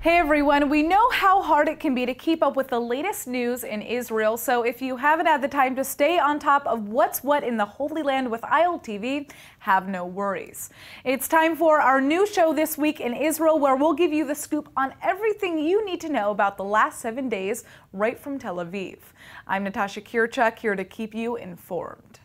Hey everyone, we know how hard it can be to keep up with the latest news in Israel, so if you haven't had the time to stay on top of what's what in the Holy Land with ILTV, have no worries. It's time for our new show this week in Israel, where we'll give you the scoop on everything you need to know about the last 7 days right from Tel Aviv. I'm Natasha Kirchuk, here to keep you informed.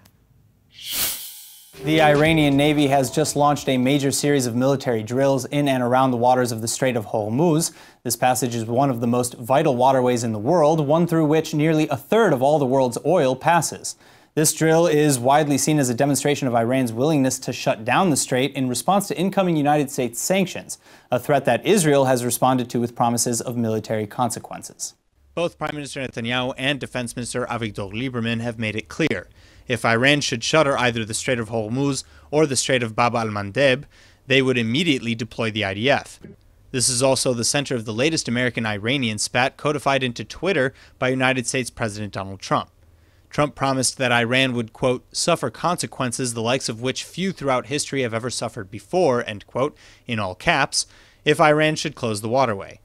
The Iranian Navy has just launched a major series of military drills in and around the waters of the Strait of Hormuz. This passage is one of the most vital waterways in the world, one through which nearly a third of all the world's oil passes. This drill is widely seen as a demonstration of Iran's willingness to shut down the strait in response to incoming United States sanctions, a threat that Israel has responded to with promises of military consequences. Both Prime Minister Netanyahu and Defense Minister Avigdor Lieberman have made it clear. If Iran should shutter either the Strait of Hormuz or the Strait of Bab al-Mandeb, they would immediately deploy the IDF. This is also the center of the latest American-Iranian spat codified into Twitter by United States President Donald Trump. Trump promised that Iran would, quote, suffer consequences the likes of which few throughout history have ever suffered before, end quote, in all caps, if Iran should close the waterway.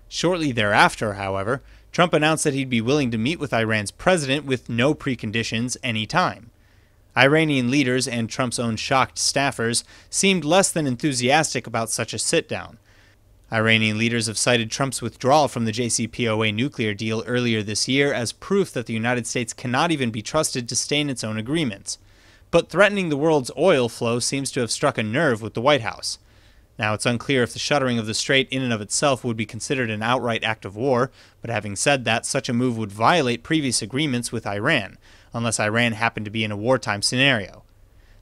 Shortly thereafter, however, Trump announced that he'd be willing to meet with Iran's president with no preconditions anytime. Iranian leaders and Trump's own shocked staffers seemed less than enthusiastic about such a sit-down. Iranian leaders have cited Trump's withdrawal from the JCPOA nuclear deal earlier this year as proof that the United States cannot even be trusted to stay in its own agreements. But threatening the world's oil flow seems to have struck a nerve with the White House. Now, it's unclear if the shuttering of the strait in and of itself would be considered an outright act of war, but having said that, such a move would violate previous agreements with Iran, unless Iran happened to be in a wartime scenario.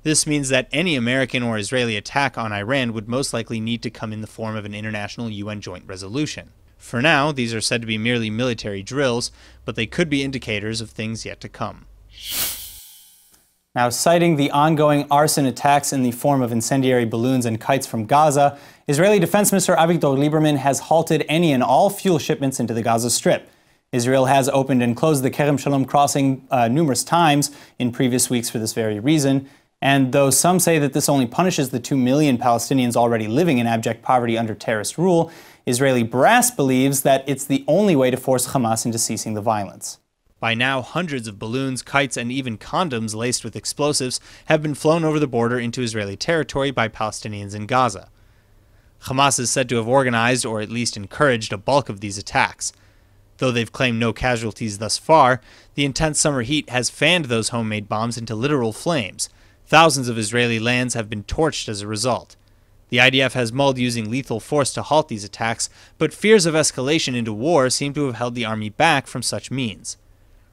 This means that any American or Israeli attack on Iran would most likely need to come in the form of an international UN joint resolution. For now, these are said to be merely military drills, but they could be indicators of things yet to come. Now, citing the ongoing arson attacks in the form of incendiary balloons and kites from Gaza, Israeli Defense Minister Avigdor Lieberman has halted any and all fuel shipments into the Gaza Strip. Israel has opened and closed the Kerem Shalom crossing numerous times in previous weeks for this very reason. And though some say that this only punishes the 2 million Palestinians already living in abject poverty under terrorist rule, Israeli brass believes that it's the only way to force Hamas into ceasing the violence. By now, hundreds of balloons, kites, and even condoms laced with explosives have been flown over the border into Israeli territory by Palestinians in Gaza. Hamas is said to have organized, or at least encouraged, a bulk of these attacks. Though they've claimed no casualties thus far, the intense summer heat has fanned those homemade bombs into literal flames. Thousands of Israeli lands have been torched as a result. The IDF has mulled using lethal force to halt these attacks, but fears of escalation into war seem to have held the army back from such means.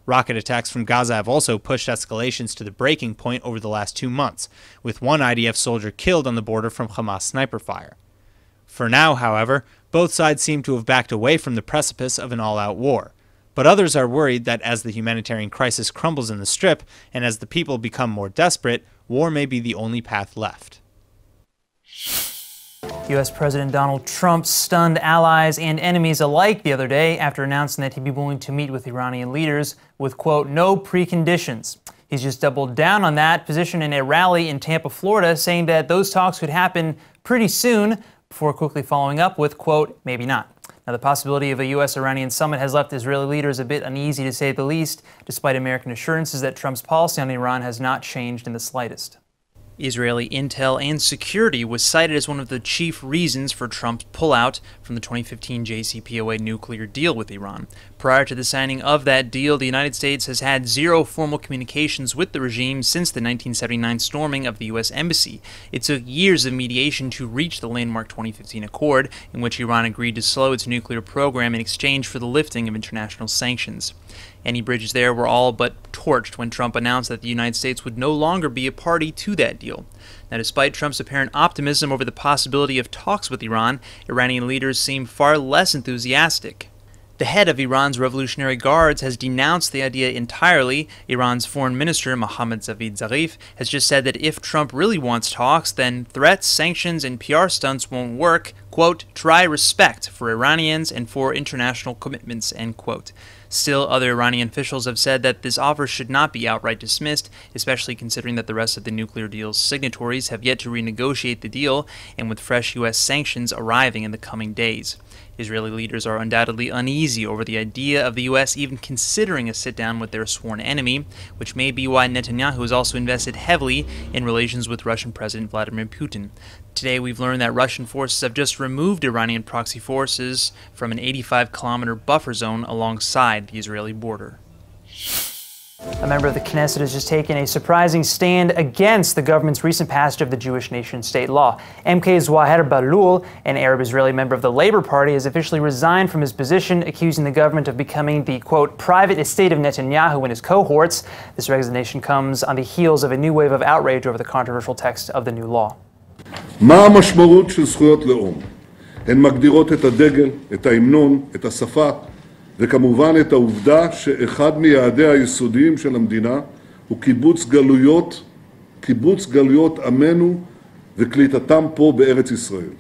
Rocket attacks from Gaza have also pushed escalations to the breaking point over the last 2 months, with one IDF soldier killed on the border from Hamas sniper fire. For now, however, both sides seem to have backed away from the precipice of an all-out war. But others are worried that as the humanitarian crisis crumbles in the Strip, and as the people become more desperate, war may be the only path left. U.S. President Donald Trump stunned allies and enemies alike the other day after announcing that he'd be willing to meet with Iranian leaders with, quote, no preconditions. He's just doubled down on that position in a rally in Tampa, Florida, saying that those talks could happen pretty soon, before quickly following up with, quote, maybe not. Now, the possibility of a U.S.-Iranian summit has left Israeli leaders a bit uneasy, to say the least, despite American assurances that Trump's policy on Iran has not changed in the slightest. Israeli intel and security was cited as one of the chief reasons for Trump's pullout from the 2015 JCPOA nuclear deal with Iran. Prior to the signing of that deal, the United States has had zero formal communications with the regime since the 1979 storming of the U.S. Embassy. It took years of mediation to reach the landmark 2015 accord, in which Iran agreed to slow its nuclear program in exchange for the lifting of international sanctions. Any bridges there were all but torched when Trump announced that the United States would no longer be a party to that deal. Now, despite Trump's apparent optimism over the possibility of talks with Iran, Iranian leaders seem far less enthusiastic. The head of Iran's Revolutionary Guards has denounced the idea entirely. Iran's foreign minister, Mohammad Javad Zarif, has just said that if Trump really wants talks, then threats, sanctions, and PR stunts won't work. Quote, try respect for Iranians and for international commitments, end quote. Still, other Iranian officials have said that this offer should not be outright dismissed, especially considering that the rest of the nuclear deal's signatories have yet to renegotiate the deal, and with fresh U.S. sanctions arriving in the coming days. Israeli leaders are undoubtedly uneasy over the idea of the U.S. even considering a sit-down with their sworn enemy, which may be why Netanyahu has also invested heavily in relations with Russian President Vladimir Putin. Today, we've learned that Russian forces have just removed Iranian proxy forces from an 85-kilometer buffer zone alongside the Israeli border. A member of the Knesset has just taken a surprising stand against the government's recent passage of the Jewish nation-state law. MK Zwaher Balul, an Arab-Israeli member of the Labor Party, has officially resigned from his position, accusing the government of becoming the, quote, private estate of Netanyahu and his cohorts. This resignation comes on the heels of a new wave of outrage over the controversial text of the new law. מה המשמעות של זכויות לאום? הן מגדירות את הדגל, את ההמנון, את השפה, וכמובן את העובדה שאחד מיעדיה היסודיים של המדינה הוא קיבוץ גלויות עמנו וקליטתם פה בארץ ישראל.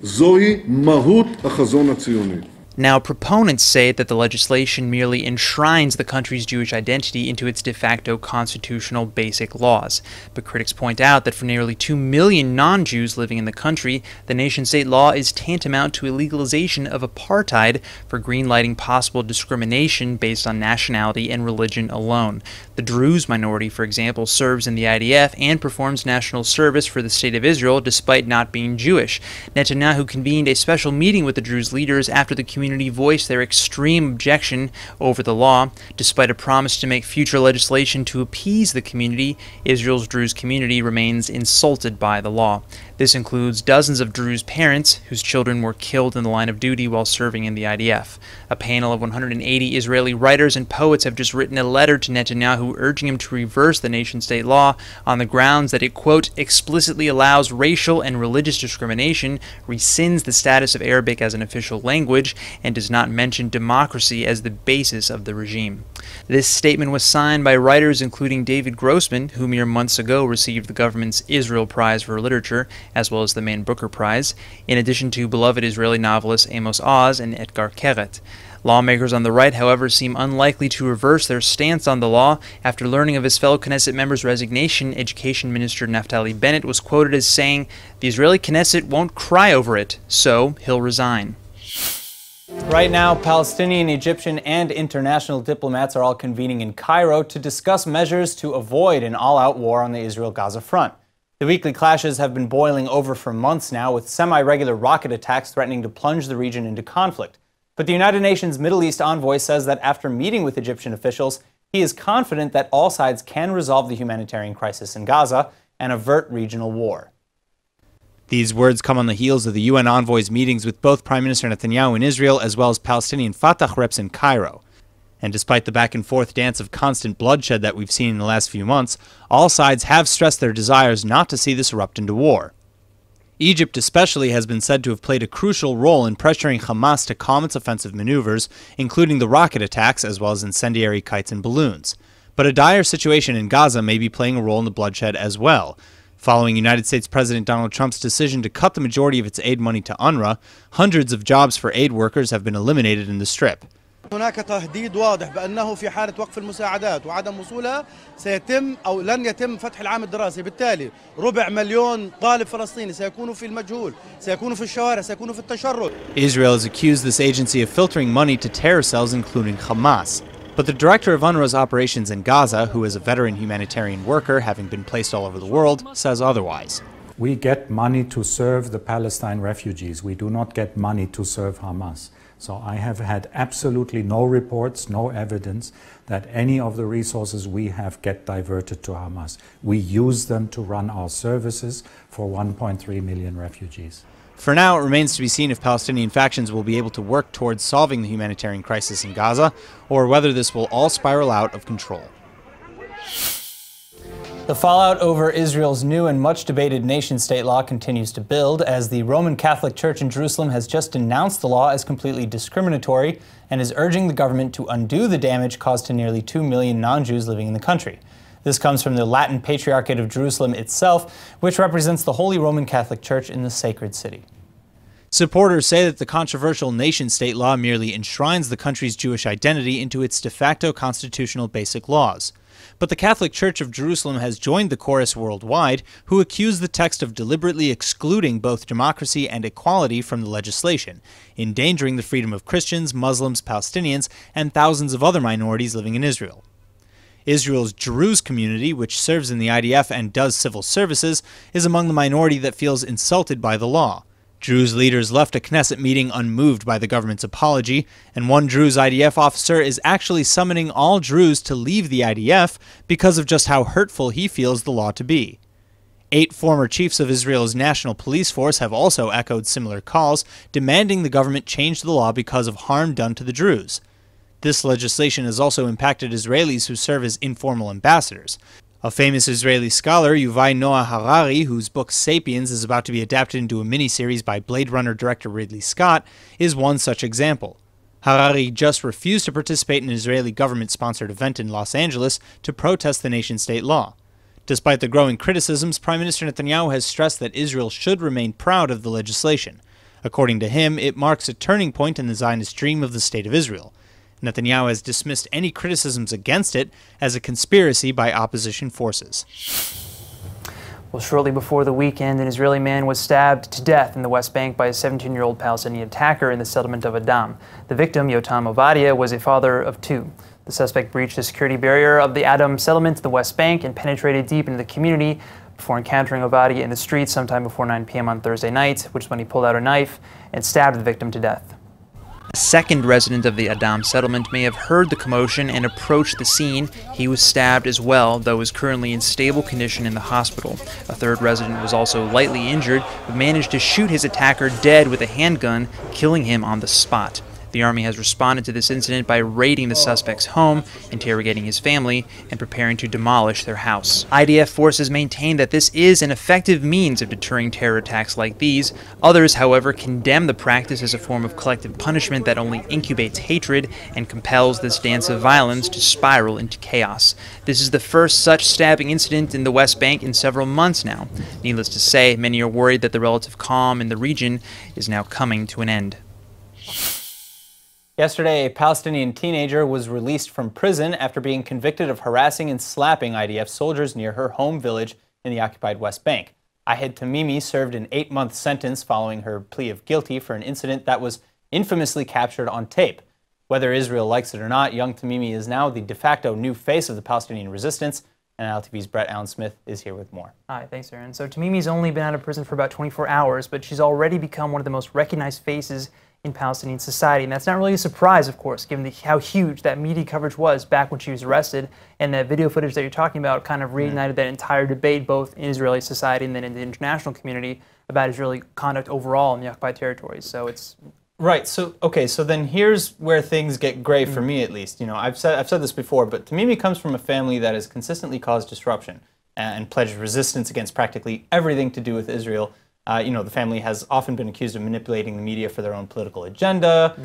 זוהי מהות החזון הציוני. Now, proponents say that the legislation merely enshrines the country's Jewish identity into its de facto constitutional basic laws. But critics point out that for nearly 2 million non-Jews living in the country, the nation-state law is tantamount to a legalization of apartheid for greenlighting possible discrimination based on nationality and religion alone. The Druze minority, for example, serves in the IDF and performs national service for the State of Israel despite not being Jewish. Netanyahu convened a special meeting with the Druze leaders after the community voiced their extreme objection over the law. Despite a promise to make future legislation to appease the community, Israel's Druze community remains insulted by the law. This includes dozens of Druze parents whose children were killed in the line of duty while serving in the IDF. A panel of 180 Israeli writers and poets have just written a letter to Netanyahu urging him to reverse the nation-state law on the grounds that it, quote, explicitly allows racial and religious discrimination, rescinds the status of Arabic as an official language, and does not mention democracy as the basis of the regime. This statement was signed by writers including David Grossman, who mere months ago received the government's Israel Prize for Literature, as well as the Man Booker Prize, in addition to beloved Israeli novelists Amos Oz and Etgar Keret. Lawmakers on the right, however, seem unlikely to reverse their stance on the law. After learning of his fellow Knesset member's resignation, Education Minister Naftali Bennett was quoted as saying, "The Israeli Knesset won't cry over it, so he'll resign." Right now, Palestinian, Egyptian, and international diplomats are all convening in Cairo to discuss measures to avoid an all-out war on the Israel-Gaza front. The weekly clashes have been boiling over for months now, with semi-regular rocket attacks threatening to plunge the region into conflict. But the United Nations Middle East envoy says that after meeting with Egyptian officials, he is confident that all sides can resolve the humanitarian crisis in Gaza and avert regional war. These words come on the heels of the UN envoy's meetings with both Prime Minister Netanyahu in Israel as well as Palestinian Fatah reps in Cairo. And despite the back-and-forth dance of constant bloodshed that we've seen in the last few months, all sides have stressed their desires not to see this erupt into war. Egypt especially has been said to have played a crucial role in pressuring Hamas to calm its offensive maneuvers, including the rocket attacks as well as incendiary kites and balloons. But a dire situation in Gaza may be playing a role in the bloodshed as well. Following United States President Donald Trump's decision to cut the majority of its aid money to UNRWA, hundreds of jobs for aid workers have been eliminated in the Strip. هناك تهديد واضح بأنه في حالة وقف المساعدات وعدم وصولها سيتم أو لن يتم فتح العام الدراسي، بالتالي 250,000 طالب فلسطيني سيكونوا في المجهول، سيكونوا في الشوارع، سيكونوا في التشرد. Israel has accused this agency of filtering money to terror cells including Hamas. But the director of UNRWA's operations in Gaza, who is a veteran humanitarian worker having been placed all over the world, says otherwise. We get money to serve the Palestine refugees. We do not get money to serve Hamas. So I have had absolutely no reports, no evidence that any of the resources we have get diverted to Hamas. We use them to run our services for 1.3 million refugees. For now, it remains to be seen if Palestinian factions will be able to work towards solving the humanitarian crisis in Gaza, or whether this will all spiral out of control. The fallout over Israel's new and much debated nation-state law continues to build, as the Roman Catholic Church in Jerusalem has just denounced the law as completely discriminatory and is urging the government to undo the damage caused to nearly 2 million non-Jews living in the country. This comes from the Latin Patriarchate of Jerusalem itself, which represents the Holy Roman Catholic Church in the sacred city. Supporters say that the controversial nation-state law merely enshrines the country's Jewish identity into its de facto constitutional basic laws. But the Catholic Church of Jerusalem has joined the chorus worldwide, who accuse the text of deliberately excluding both democracy and equality from the legislation, endangering the freedom of Christians, Muslims, Palestinians, and thousands of other minorities living in Israel. Israel's Druze community, which serves in the IDF and does civil services, is among the minority that feels insulted by the law. Druze leaders left a Knesset meeting unmoved by the government's apology, and one Druze IDF officer is actually summoning all Druze to leave the IDF because of just how hurtful he feels the law to be. 8 former chiefs of Israel's national police force have also echoed similar calls, demanding the government change the law because of harm done to the Druze. This legislation has also impacted Israelis who serve as informal ambassadors. A famous Israeli scholar, Yuval Noah Harari, whose book *Sapiens* is about to be adapted into a miniseries by Blade Runner director Ridley Scott, is one such example. Harari just refused to participate in an Israeli government-sponsored event in Los Angeles to protest the nation-state law. Despite the growing criticisms, Prime Minister Netanyahu has stressed that Israel should remain proud of the legislation. According to him, it marks a turning point in the Zionist dream of the State of Israel. Netanyahu has dismissed any criticisms against it as a conspiracy by opposition forces. Well, shortly before the weekend, an Israeli man was stabbed to death in the West Bank by a 17-year-old Palestinian attacker in the settlement of Adam. The victim, Yotam Ovadia, was a father of 2. The suspect breached the security barrier of the Adam settlement in the West Bank and penetrated deep into the community before encountering Ovadia in the street sometime before 9 p.m. on Thursday night, which is when he pulled out a knife and stabbed the victim to death. A second resident of the Adam settlement may have heard the commotion and approached the scene. He was stabbed as well, though is currently in stable condition in the hospital. A third resident was also lightly injured, but managed to shoot his attacker dead with a handgun, killing him on the spot. The Army has responded to this incident by raiding the suspect's home, interrogating his family, and preparing to demolish their house. IDF forces maintain that this is an effective means of deterring terror attacks like these. Others, however, condemn the practice as a form of collective punishment that only incubates hatred and compels this dance of violence to spiral into chaos. This is the first such stabbing incident in the West Bank in several months now. Needless to say, many are worried that the relative calm in the region is now coming to an end. Yesterday, a Palestinian teenager was released from prison after being convicted of harassing and slapping IDF soldiers near her home village in the occupied West Bank. Ahed Tamimi served an 8-month sentence following her plea of guilty for an incident that was infamously captured on tape. Whether Israel likes it or not, young Tamimi is now the de facto new face of the Palestinian resistance, and ILTV's Brett Allen Smith is here with more. Hi, thanks, Aaron. So Tamimi's only been out of prison for about 24 hours, but she's already become one of the most recognized faces in Palestinian society. And that's not really a surprise, of course, given how huge that media coverage was back when she was arrested. And that video footage that you're talking about kind of reignited that entire debate, both in Israeli society and then in the international community, about Israeli conduct overall in the occupied territories. So it's... Right. So, okay, so then here's where things get gray for me, at least. You know, I've said this before, but Tamimi comes from a family that has consistently caused disruption and pledged resistance against practically everything to do with Israel. You know, the family has often been accused of manipulating the media for their own political agenda.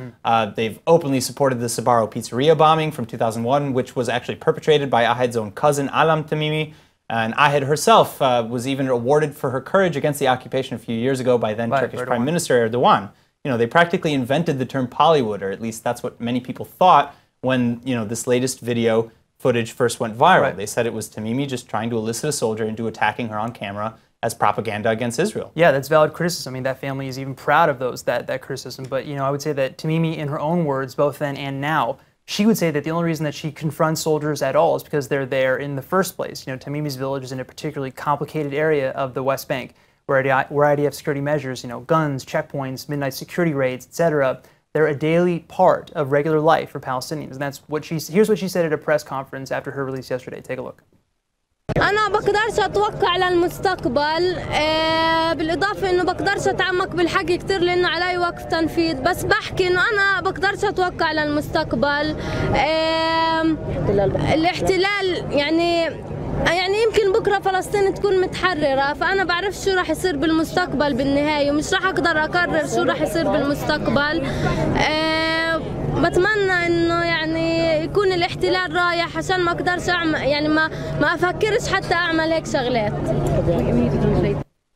They've openly supported the Sbarro pizzeria bombing from 2001, which was actually perpetrated by Ahed's own cousin, Alam Tamimi. And Ahed herself was even awarded for her courage against the occupation a few years ago by then Turkish Prime Minister Erdogan. You know, they practically invented the term Pollywood, or at least that's what many people thought when, you know, this latest video footage first went viral. Right. They said it was Tamimi just trying to elicit a soldier into attacking her on camera as propaganda against Israel. Yeah, that's valid criticism. I mean, that family is even proud of that criticism. But, you know, I would say that Tamimi, in her own words, both then and now, she would say that the only reason that she confronts soldiers at all is because they're there in the first place. You know, Tamimi's village is in a particularly complicated area of the West Bank, where IDF security measures, you know, guns, checkpoints, midnight security raids, etc., they're a daily part of regular life for Palestinians. And that's what here's what she said at a press conference after her release yesterday. Take a look. أنا بقدرش أتوقع للمستقبل بالإضافة إنه بقدرش أتعمق بالحكي كتير لأنه علي وقف تنفيذ بس بحكي إنه أنا بقدرش أتوقع للمستقبل الاحتلال يعني يمكن بكرة فلسطين تكون متحررة فأنا بعرف شو راح يصير بالمستقبل بالنهاية ومش راح أقدر أقرر شو راح يصير بالمستقبل بتمنى إنه يعني يكون الاحتلال رايح عشان ما أقدرش أعمل يعني ما أفكرش حتى أعمل هيك شغلات.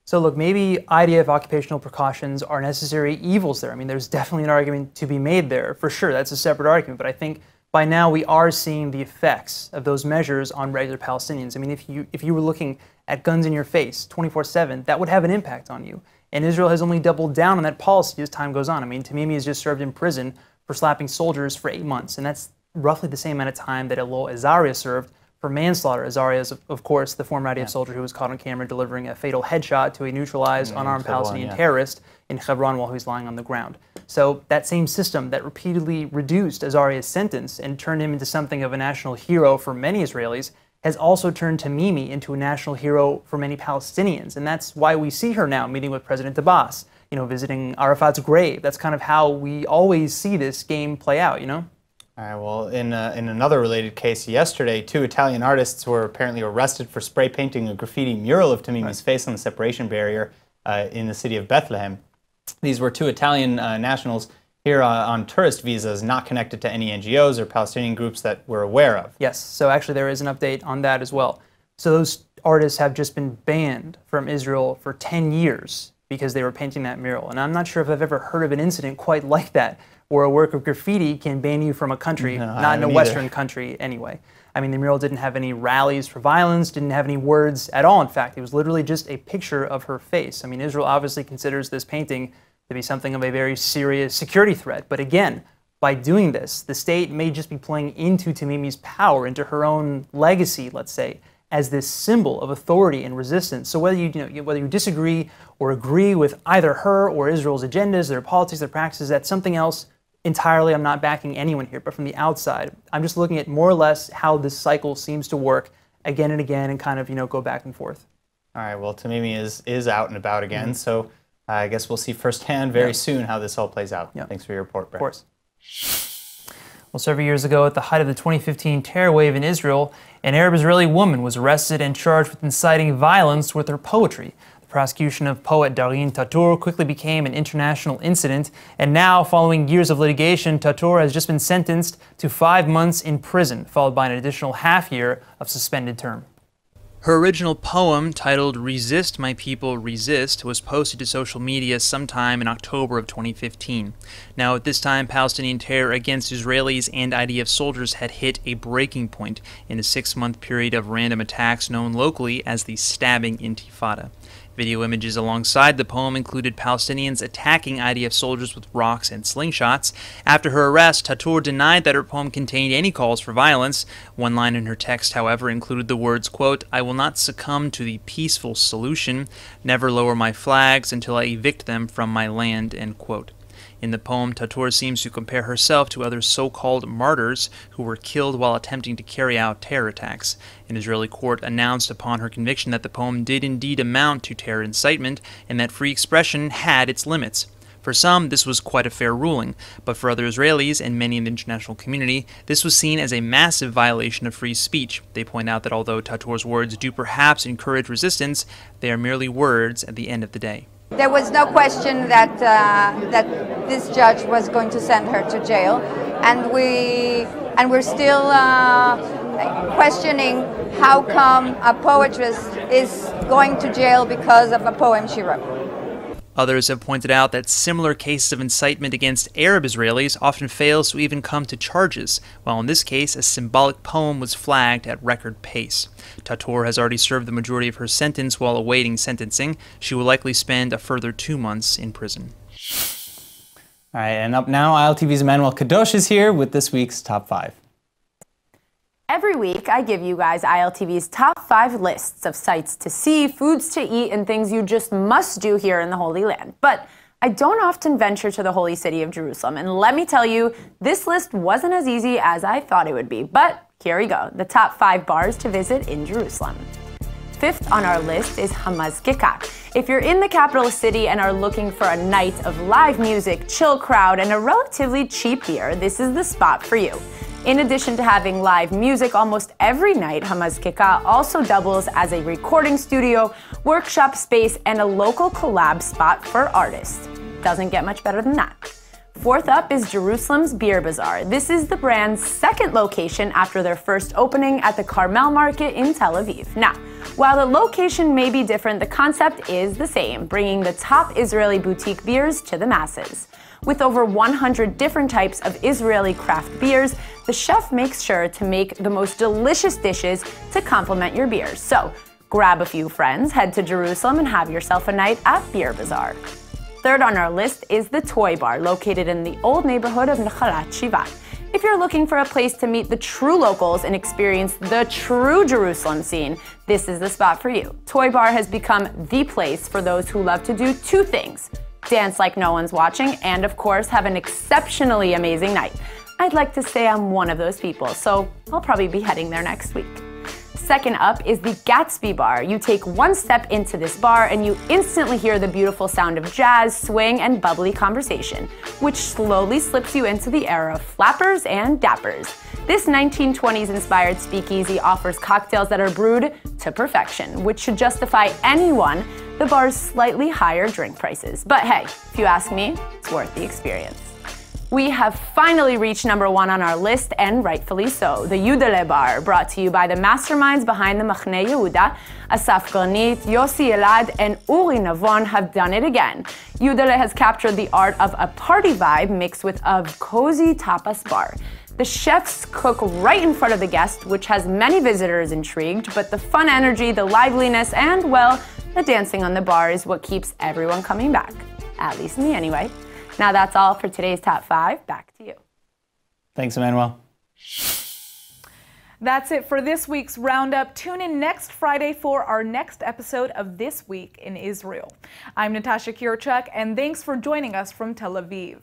So look, maybe IDF occupational precautions are necessary evils there. I mean, there's definitely an argument to be made there, for sure. That's a separate argument. But I think by now we are seeing the effects of those measures on regular Palestinians. I mean, if you were looking at guns in your face 24/7, that would have an impact on you. And Israel has only doubled down on that policy as time goes on. I mean, Tamimi has just served in prison for slapping soldiers for 8 months, and that's roughly the same amount of time that Elul Azaria served for manslaughter. Azaria is, of course, the former IDF soldier who was caught on camera delivering a fatal headshot to a neutralized, unarmed Palestinian terrorist in Hebron while he was lying on the ground. So that same system that repeatedly reduced Azaria's sentence and turned him into something of a national hero for many Israelis has also turned Tamimi into a national hero for many Palestinians. And that's why we see her now meeting with President Abbas, visiting Arafat's grave. That's kind of how we always see this game play out, All right, well, in another related case yesterday, 2 Italian artists were apparently arrested for spray painting a graffiti mural of Tamimi's face on the separation barrier in the city of Bethlehem. These were 2 Italian nationals here on tourist visas, not connected to any NGOs or Palestinian groups that we're aware of. Yes, so actually there is an update on that as well. So those artists have just been banned from Israel for 10 years because they were painting that mural. And I'm not sure if I've ever heard of an incident quite like that, where a work of graffiti can ban you from a country, not in a Western country anyway. I mean, the mural didn't have any rallies for violence, didn't have any words at all, in fact. It was literally just a picture of her face. I mean, Israel obviously considers this painting to be something of a very serious security threat. But again, by doing this, the state may just be playing into Tamimi's power, into her own legacy, let's say, as this symbol of authority and resistance. So whether you disagree or agree with either her or Israel's agendas, their politics, their practices, that's something else entirely. I'm not backing anyone here, but from the outside, I'm just looking at more or less how this cycle seems to work again and again and kind of, go back and forth. All right, well, Tamimi is out and about again, so I guess we'll see firsthand very soon how this all plays out. Thanks for your report, Brett. Of course. Well, several years ago, at the height of the 2015 terror wave in Israel, an Arab-Israeli woman was arrested and charged with inciting violence with her poetry. The prosecution of poet Darine Tatour quickly became an international incident, and now, following years of litigation, Tatour has just been sentenced to 5 months in prison, followed by an additional half year of suspended term. Her original poem, titled "Resist, My People, Resist," was posted to social media sometime in October of 2015. Now, at this time, Palestinian terror against Israelis and IDF soldiers had hit a breaking point in a 6-month period of random attacks known locally as the Stabbing Intifada. Video images alongside the poem included Palestinians attacking IDF soldiers with rocks and slingshots. After her arrest, Tatour denied that her poem contained any calls for violence. One line in her text, however, included the words, quote, "I will not succumb to the peaceful solution, never lower my flags until I evict them from my land," end quote. In the poem, Tatour seems to compare herself to other so-called martyrs who were killed while attempting to carry out terror attacks. An Israeli court announced upon her conviction that the poem did indeed amount to terror incitement and that free expression had its limits. For some, this was quite a fair ruling, but for other Israelis and many in the international community, this was seen as a massive violation of free speech. They point out that although Tatour's words do perhaps encourage resistance, they are merely words at the end of the day. There was no question that this judge was going to send her to jail, and we're still questioning how come a poetess is going to jail because of a poem she wrote. Others have pointed out that similar cases of incitement against Arab Israelis often fails to even come to charges, while in this case a symbolic poem was flagged at record pace. Tatour has already served the majority of her sentence while awaiting sentencing. She will likely spend a further 2 months in prison. All right, and up now, ILTV's Emmanuel Kadosh is here with this week's Top 5. Every week, I give you guys ILTV's top 5 lists of sights to see, foods to eat, and things you just must do here in the Holy Land. But I don't often venture to the holy city of Jerusalem, and let me tell you, this list wasn't as easy as I thought it would be. But here we go, the top 5 bars to visit in Jerusalem. 5th on our list is Hamazkeka. If you're in the capital city and are looking for a night of live music, chill crowd, and a relatively cheap beer, this is the spot for you. In addition to having live music almost every night, Hamazkeka also doubles as a recording studio, workshop space, and a local collab spot for artists. Doesn't get much better than that. Fourth up is Jerusalem's Beer Bazaar. This is the brand's second location after their first opening at the Carmel Market in Tel Aviv. Now, while the location may be different, the concept is the same, bringing the top Israeli boutique beers to the masses. With over 100 different types of Israeli craft beers, the chef makes sure to make the most delicious dishes to complement your beers. So, grab a few friends, head to Jerusalem, and have yourself a night at Beer Bazaar. Third on our list is the Toy Bar, located in the old neighborhood of Nechalat Shivat. If you're looking for a place to meet the true locals and experience the true Jerusalem scene, this is the spot for you. Toy Bar has become the place for those who love to do two things: dance like no one's watching, and of course, have an exceptionally amazing night. I'd like to say I'm one of those people, so I'll probably be heading there next week. Second up is the Gatsby Bar. You take one step into this bar and you instantly hear the beautiful sound of jazz, swing, and bubbly conversation, which slowly slips you into the era of flappers and dappers. This 1920s inspired speakeasy offers cocktails that are brewed to perfection, which should justify anyone the bar's slightly higher drink prices. But hey, if you ask me, it's worth the experience. We have finally reached number one on our list, and rightfully so. The Yudele Bar, brought to you by the masterminds behind the Machne Yehuda. Asaf Granit, Yossi Elad, and Uri Navon have done it again. Yudele has captured the art of a party vibe mixed with a cozy tapas bar. The chefs cook right in front of the guest, which has many visitors intrigued, but the fun energy, the liveliness, and, well, the dancing on the bar is what keeps everyone coming back. At least me, anyway. Now that's all for today's Top 5. Back to you. Thanks, Emmanuel. That's it for this week's Roundup. Tune in next Friday for our next episode of This Week in Israel. I'm Natasha Kirchuk, and thanks for joining us from Tel Aviv.